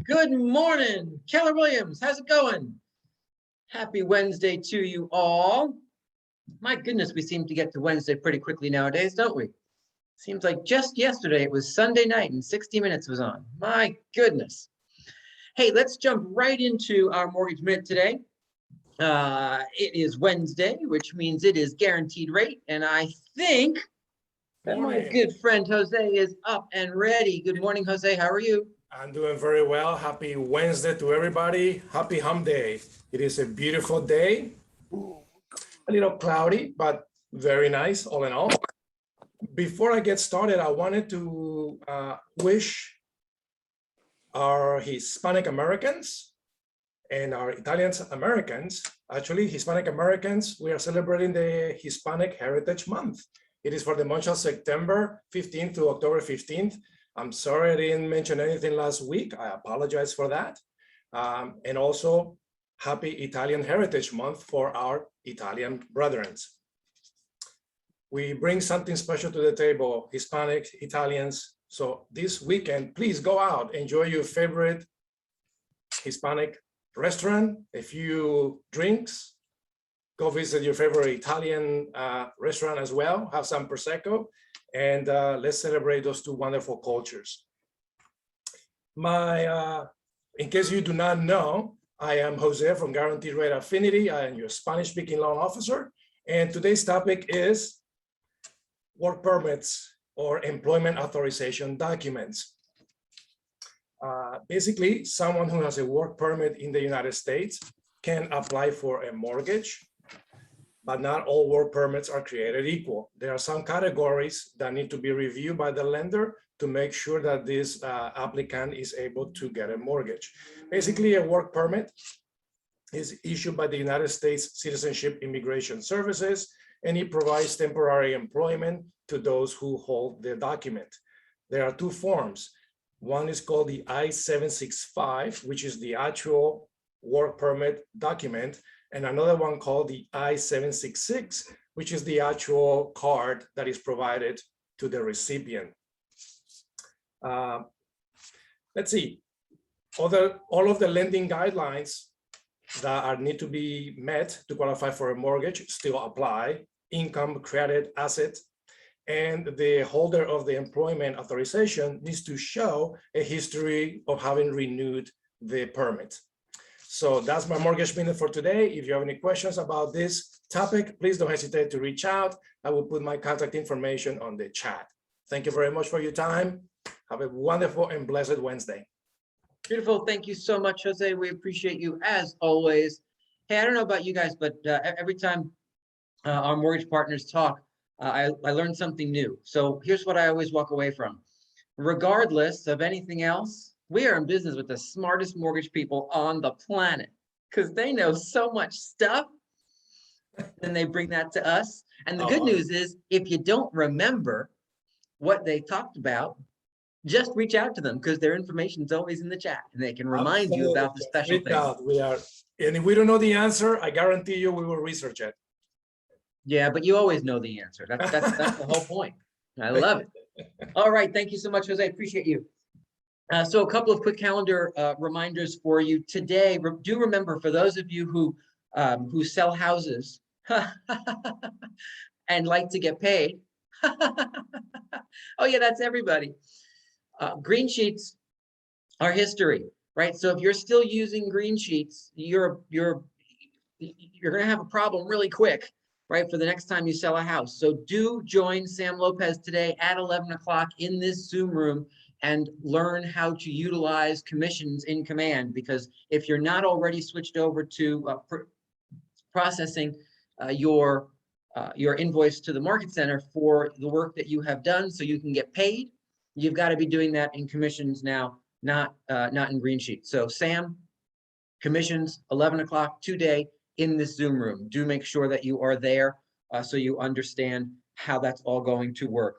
Good morning, Keller Williams. How's it going? Happy Wednesday to you all. My goodness, we seem to get to Wednesday pretty quickly nowadays, don't we? Seems like just yesterday it was Sunday night and 60 Minutes was on. My goodness. Hey, let's jump right into our Mortgage Minute today. It is Wednesday, which means it is guaranteed rate. And I think that my good friend Jose is up and ready. Good morning, Jose. How are you? I'm doing very well. Happy Wednesday to everybody. Happy hump day. It is a beautiful day. A little cloudy, but very nice all in all. Before I get started, I wanted to wish our Hispanic Americans and our Italian Americans, actually Hispanic Americans, we are celebrating the Hispanic Heritage Month. It is for the month of September 15th to October 15th. I'm sorry I didn't mention anything last week. I apologize for that. And also, happy Italian Heritage Month for our Italian brethren. We bring something special to the table, Hispanics, Italians. So this weekend, please go out, enjoy your favorite Hispanic restaurant, a few drinks, go visit your favorite Italian restaurant as well, have some Prosecco, and let's celebrate those two wonderful cultures. In case you do not know, I am Jose from Guaranteed Rate Affinity. I am your Spanish-speaking loan officer. And today's topic is work permits or employment authorization documents. Basically, someone who has a work permit in the United States can apply for a mortgage, but not all work permits are created equal. There are some categories that need to be reviewed by the lender to make sure that this applicant is able to get a mortgage. Basically, a work permit is issued by the United States Citizenship Immigration Services, and it provides temporary employment to those who hold the document. There are two forms. One is called the I-765, which is the actual work permit document, and another one called the I-766, which is the actual card that is provided to the recipient. Let's see, all of the lending guidelines that need to be met to qualify for a mortgage still apply: income, credit, asset, and the holder of the employment authorization needs to show a history of having renewed the permit. So that's my mortgage minute for today. If you have any questions about this topic, please don't hesitate to reach out. I will put my contact information on the chat. Thank you very much for your time. Have a wonderful and blessed Wednesday. Beautiful. Thank you so much, Jose. We appreciate you as always. Hey, I don't know about you guys, but every time our mortgage partners talk, I learned something new. So here's what I always walk away from. Regardless of anything else, we are in business with the smartest mortgage people on the planet because they know so much stuff. Then they bring that to us. And the good news is, if you don't remember what they talked about, just reach out to them because their information is always in the chat and they can remind you about the special things. And if we don't know the answer, I guarantee you we will research it. Yeah, but you always know the answer. That's the whole point. I love it. All right. Thank you so much, Jose. I appreciate you. So a couple of quick calendar reminders for you today. Do remember, for those of you who sell houses and like to get paid. Oh yeah, that's everybody. Green sheets are history, right? So if you're still using green sheets, you're gonna have a problem really quick, right? For the next time you sell a house. So do join Sam Lopez today at 11 o'clock in this Zoom room and learn how to utilize commissions in Command, because if you're not already switched over to processing your invoice to the Market Center for the work that you have done so you can get paid, you've got to be doing that in commissions now, not in green sheet. So Sam, commissions, 11 o'clock today in this Zoom room. Do make sure that you are there so you understand how that's all going to work.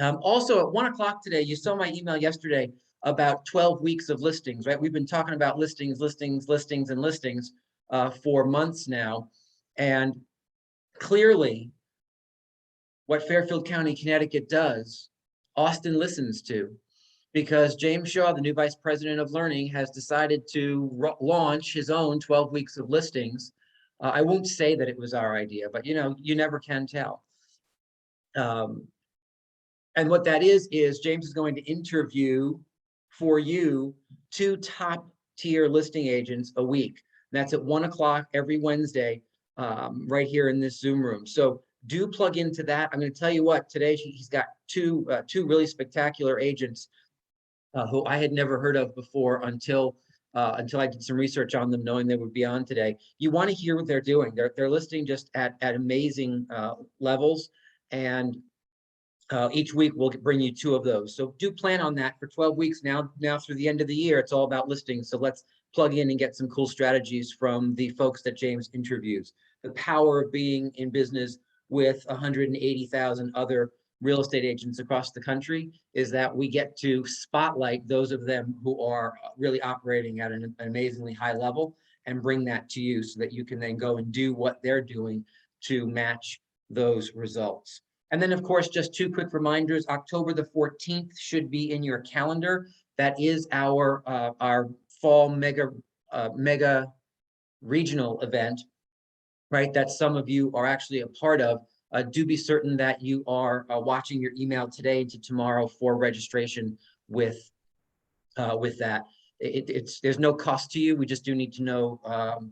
Also at 1 o'clock today, you saw my email yesterday about 12 weeks of listings, right? We've been talking about listings for months now. And clearly what Fairfield County, Connecticut does, Austin listens to. because James Shaw, the new vice president of learning, has decided to launch his own 12 weeks of listings. I won't say that it was our idea, but you never can tell. And what that is James is going to interview for you 2 top tier listing agents a week. That's at 1 o'clock every Wednesday, right here in this Zoom room. So do plug into that. I'm going to tell you what, today he's got two really spectacular agents who I had never heard of before until I did some research on them, knowing they would be on today. You want to hear what they're doing. They're listing just at amazing levels, and each week we'll bring you 2 of those. So do plan on that for 12 weeks now through the end of the year. It's all about listings. So let's plug in and get some cool strategies from the folks that James interviews. The power of being in business with 180,000 other real estate agents across the country is that we get to spotlight those of them who are really operating at an amazingly high level and bring that to you so that you can then go and do what they're doing to match those results. And then, of course, just 2 quick reminders. October the 14th should be in your calendar. That is our fall mega regional event, right? That some of you are actually a part of. Do be certain that you are watching your email today to tomorrow for registration with that. There's no cost to you. We just do need to know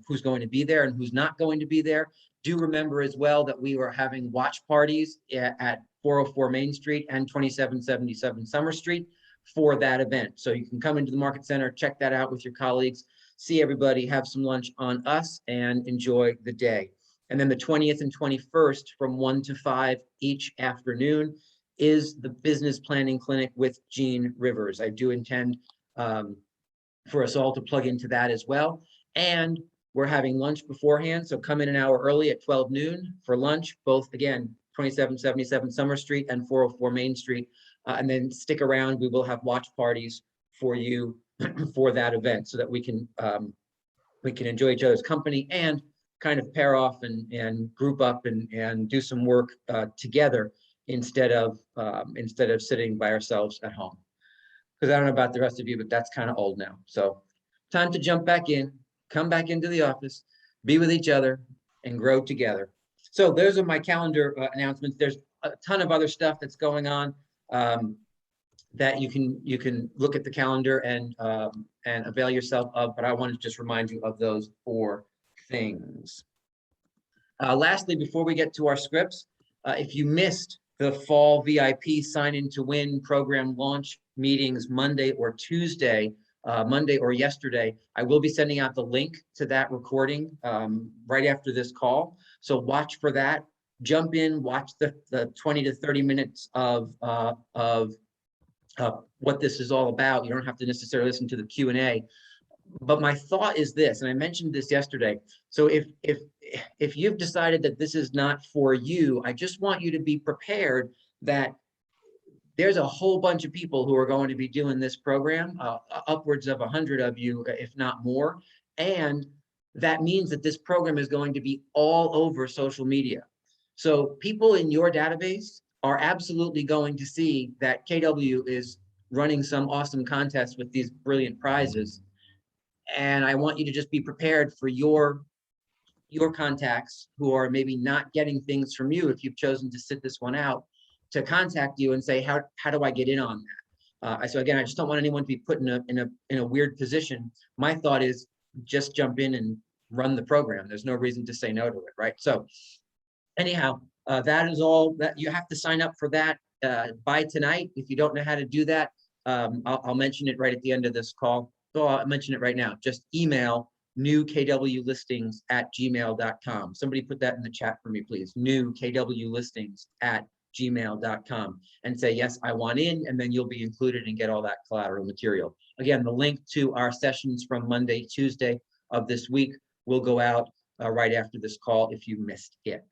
who's going to be there and who's not going to be there. Do remember as well that we are having watch parties at 404 Main Street and 2777 Summer Street for that event. So you can come into the Market Center, check that out with your colleagues, see everybody, have some lunch on us, and enjoy the day. And then the 20th and 21st from 1 to 5 each afternoon is the business planning clinic with Gene Rivers. I do intend for us all to plug into that as well. And we're having lunch beforehand, so come in an hour early at 12 noon for lunch, both, again, 2777 Summer Street and 404 Main Street. And then stick around. We will have watch parties for you for that event so that we can enjoy each other's company and kind of pair off and group up and do some work together instead of sitting by ourselves at home. Because I don't know about the rest of you, but that's kind of old now. So time to jump back in, come back into the office, be with each other, and grow together. So those are my calendar announcements. There's a ton of other stuff that's going on that you can look at the calendar and avail yourself of, but I wanted to just remind you of those 4 things. Lastly, before we get to our scripts, if you missed the fall VIP sign in to win program launch meetings Monday or Tuesday, Monday or yesterday, I will be sending out the link to that recording right after this call. So watch for that. Jump in, watch the 20 to 30 minutes of what this is all about. You don't have to necessarily listen to the Q&A. But my thought is this, and I mentioned this yesterday. So if you've decided that this is not for you, I just want you to be prepared that there's a whole bunch of people who are going to be doing this program, upwards of 100 of you, if not more. And that means that this program is going to be all over social media. So people in your database are absolutely going to see that KW is running some awesome contest with these brilliant prizes. And I want you to just be prepared for your contacts who are maybe not getting things from you, if you've chosen to sit this one out, to contact you and say, how do I get in on that? So again, I just don't want anyone to be put in a weird position. My thought is just jump in and run the program. There's no reason to say no to it, right? So anyhow, that is all that you have to sign up for that by tonight. If you don't know how to do that, I'll mention it right at the end of this call. So I'll mention it right now. Just email newkwlistings@gmail.com. Somebody put that in the chat for me, please. newkwlistings@gmail.com and say, yes, I want in, and then you'll be included and get all that collateral material. Again, the link to our sessions from Monday, Tuesday of this week will go out right after this call if you missed it.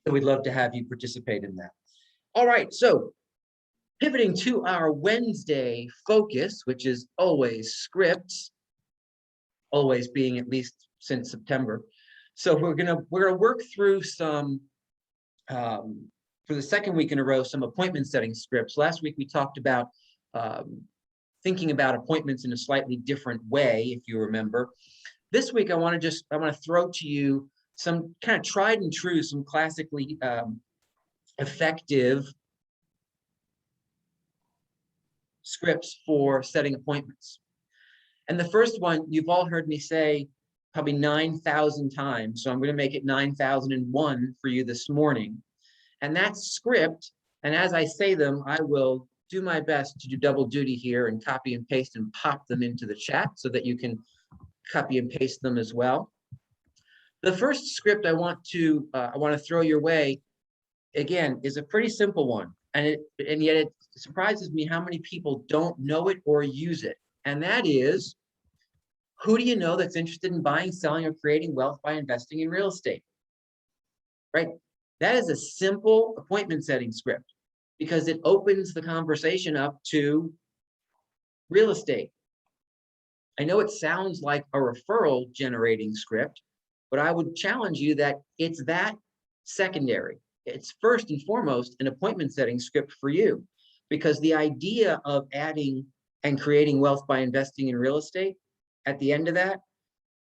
So we'd love to have you participate in that. All right, so pivoting to our Wednesday focus, which is always scripts, always being at least since September. So we're gonna work through some, for the second week in a row, some appointment setting scripts. Last week we talked about thinking about appointments in a slightly different way, if you remember. This week, I want to throw to you some kind of tried and true, some classically effective scripts for setting appointments. And the first one, you've all heard me say probably 9,000 times, so I'm going to make it 9,001 for you this morning. And that's script, and as I say them, I will do my best to do double duty here and copy and paste and pop them into the chat so that you can copy and paste them as well. The first script I want to throw your way, again, is a pretty simple one, and yet it surprises me how many people don't know it or use it. And that is, who do you know that's interested in buying, selling, or creating wealth by investing in real estate? Right? That is a simple appointment setting script because it opens the conversation up to real estate. I know it sounds like a referral generating script, but I would challenge you that it's that secondary. It's first and foremost an appointment setting script for you, because the idea of adding and creating wealth by investing in real estate at the end of that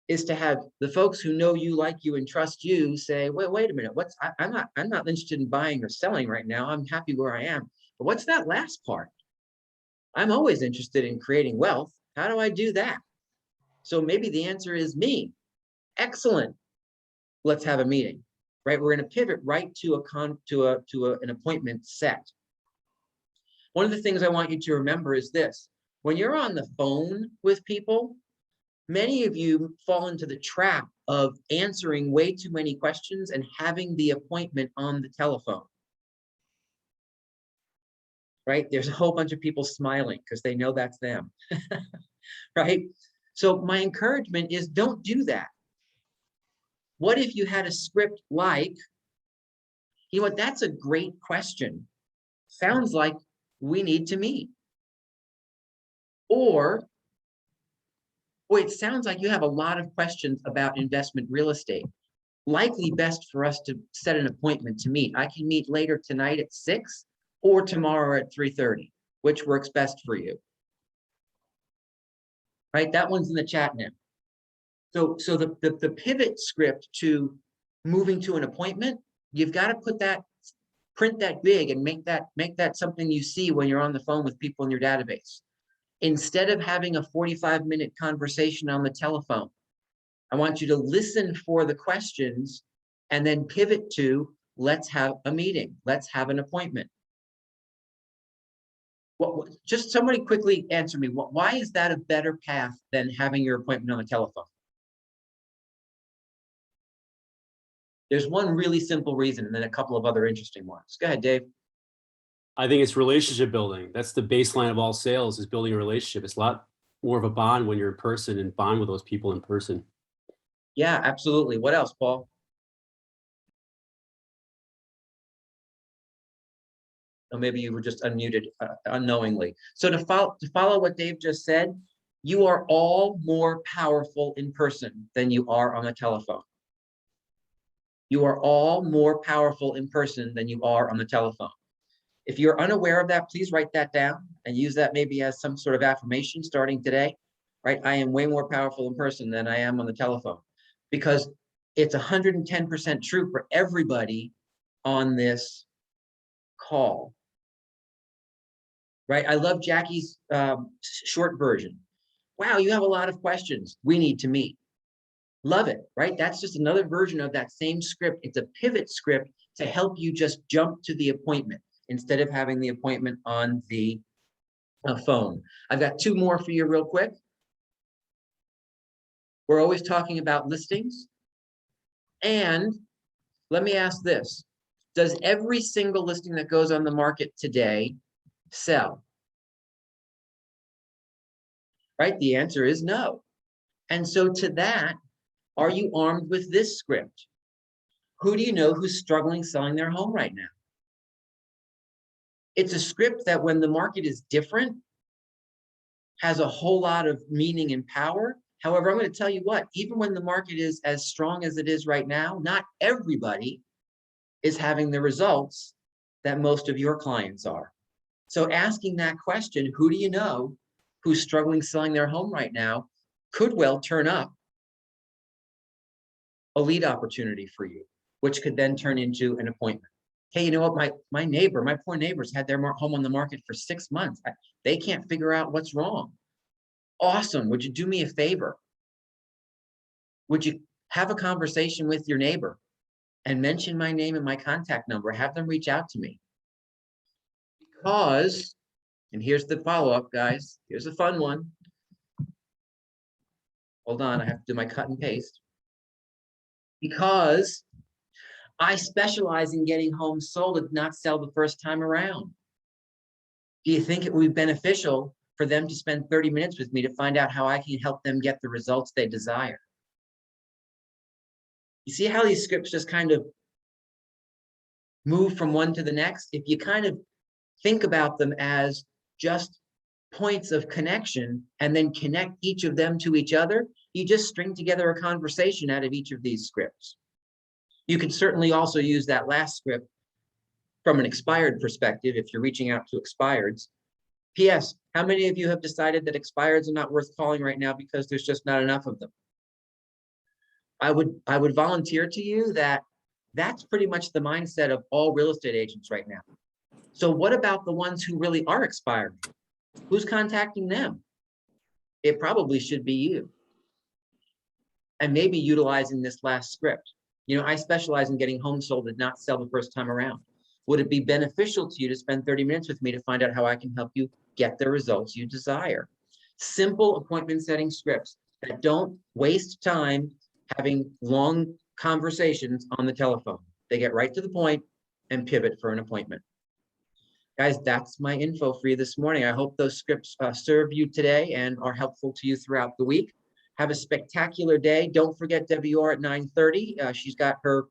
is to have the folks who know you, like you, and trust you say, wait a minute, I'm not interested in buying or selling right now. I'm happy where I am. But what's that last part? I'm always interested in creating wealth. How do I do that? So maybe the answer is me. Excellent. Let's have a meeting. Right? We're going to pivot right to an appointment set. One of the things I want you to remember is this: when you're on the phone with people, many of you fall into the trap of answering way too many questions and having the appointment on the telephone. Right? There's a whole bunch of people smiling because they know that's them. Right? So my encouragement is, don't do that. What if you had a script like, you know what, that's a great question. Sounds like we need to meet. Or, boy, it sounds like you have a lot of questions about investment real estate. Likely best for us to set an appointment to meet. I can meet later tonight at 6 or tomorrow at 3:30. Which works best for you? Right, that one's in the chat now. So the pivot script to moving to an appointment, you've got to print that big and make that something you see when you're on the phone with people in your database. Instead of having a 45-minute conversation on the telephone, I want you to listen for the questions and then pivot to, let's have a meeting, let's have an appointment. Just somebody quickly answer me, why is that a better path than having your appointment on the telephone? There's one really simple reason and then a couple of other interesting ones. Go ahead, Dave. I think it's relationship building. That's the baseline of all sales, is building a relationship. It's a lot more of a bond when you're in person and bond with those people in person. Yeah, absolutely. What else, Paul? Or maybe you were just unmuted unknowingly. So to follow what Dave just said, you are all more powerful in person than you are on the telephone. You are all more powerful in person than you are on the telephone. If you're unaware of that, please write that down and use that maybe as some sort of affirmation starting today, right? I am way more powerful in person than I am on the telephone, because it's 110% true for everybody on this call, right? I love Jackie's short version. Wow, you have a lot of questions. We need to meet. Love it, right? That's just another version of that same script. It's a pivot script to help you just jump to the appointment instead of having the appointment on the phone. I've got two more for you real quick. We're always talking about listings. And let me ask this: does every single listing that goes on the market today sell? Right? The answer is no. And so to that, are you armed with this script? Who do you know who's struggling selling their home right now? It's a script that when the market is different, has a whole lot of meaning and power. However, I'm going to tell you what, even when the market is as strong as it is right now, not everybody is having the results that most of your clients are. So asking that question, who do you know who's struggling selling their home right now, could well turn up a lead opportunity for you, which could then turn into an appointment. Hey, you know what? My neighbor, my poor neighbors had their home on the market for 6 months. They can't figure out what's wrong. Awesome. Would you do me a favor? Would you have a conversation with your neighbor and mention my name and my contact number? Have them reach out to me. Because, and here's the follow-up, guys. Here's a fun one. Hold on, I have to do my cut and paste. Because I specialize in getting homes sold and not sell the first time around. Do you think it would be beneficial for them to spend 30 minutes with me to find out how I can help them get the results they desire? You see how these scripts just kind of move from one to the next? If you kind of think about them as just points of connection and then connect each of them to each other, you just string together a conversation out of each of these scripts. You can certainly also use that last script from an expired perspective if you're reaching out to expireds. P.S. How many of you have decided that expireds are not worth calling right now because there's just not enough of them? I would volunteer to you that that's pretty much the mindset of all real estate agents right now. So what about the ones who really are expiring? Who's contacting them? It probably should be you. And maybe utilizing this last script. You know, I specialize in getting homes sold and not sell the first time around. Would it be beneficial to you to spend 30 minutes with me to find out how I can help you get the results you desire? Simple appointment setting scripts that don't waste time having long conversations on the telephone. They get right to the point and pivot for an appointment. Guys, that's my info for you this morning. I hope those scripts serve you today and are helpful to you throughout the week. Have a spectacular day. Don't forget WR at 9:30. She's got her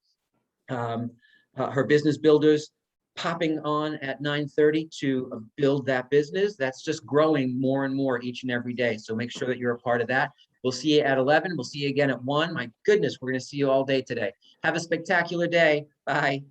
business builders popping on at 9:30 to build that business. That's just growing more and more each and every day. So make sure that you're a part of that. We'll see you at 11. We'll see you again at 1. My goodness, we're going to see you all day today. Have a spectacular day. Bye.